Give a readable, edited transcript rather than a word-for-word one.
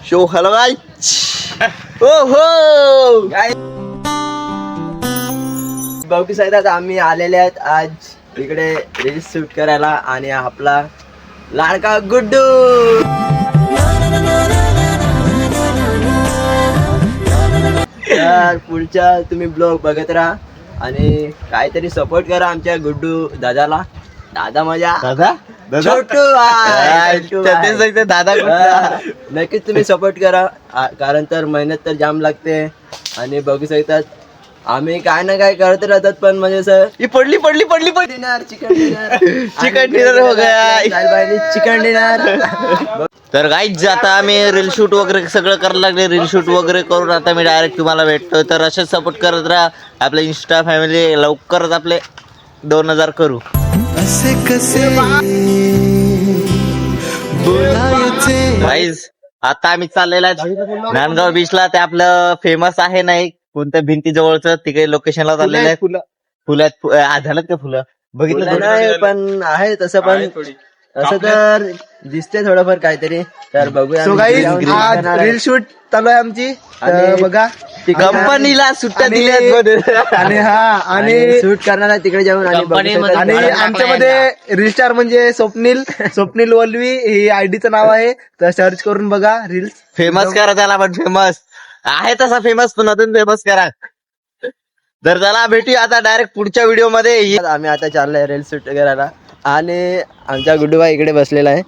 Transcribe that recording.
Show hello guys हो हो बाकी साहेब आम्ही आलेले आहेत आज इकडे रील्स शूट करायला आणि आपला लाडका गुड्डू तर पुढच्या तुम्ही ब्लॉग बघत राहा आणि काहीतरी सपोर्ट करा आमच्या गुड्डू दादाला. दादा माझ्या दादा छोटू दादा नक्कीच तुम्ही सपोर्ट करा कारण तर मेहनत तर जाम लागते आणि बघू शकतात आम्ही काय ना काय करत राहतात पण म्हणजे असं पडली डिनर चिकन डिनर हो गया. Chicken dinner. तर गाईज आता आम्ही रील शूट वगैरे सगळं करायला लागले. रील शूट वगैरे करून आता मी डायरेक्ट तुम्हाला भेटतो. तर असेच सपोर्ट करत राहा आपल्या इंस्टा फॅमिली. लवकरच आपले 2000 करू. गाईज आता आम्ही चाललेला नांदगाव बीचला. ते आपलं फेमस आहे नाही कोणत्या भिंती जवळच तिकडे लोकेशनला चाललेलं आहे. फुलं झालं का फुलं बघितलं नाही पण आहे तसं पण असं तर दिसते थोडंफार काहीतरी. तर बघूया रील शूट चालू आहे आमची. बघा कंपनीला सुट्ट्या दिल्या आणि शूट करणार आहे तिकडे जाऊन कंपनी आणि आमच्यामध्ये रील म्हणजे स्वप्नील वल्वी ही आयडीचं नाव आहे. तर सर्च करून बघा रील्स. फेमस करा त्याला पण फेमस आहे तसा फेमस पण अजून फेमस करा. तर त्याला भेटूया आता डायरेक्ट पुढच्या व्हिडिओ मध्ये. आम्ही आता चाललोय रील शूट करायला आणि आमचा गुड्डूबाई इकडे बसलेला आहे.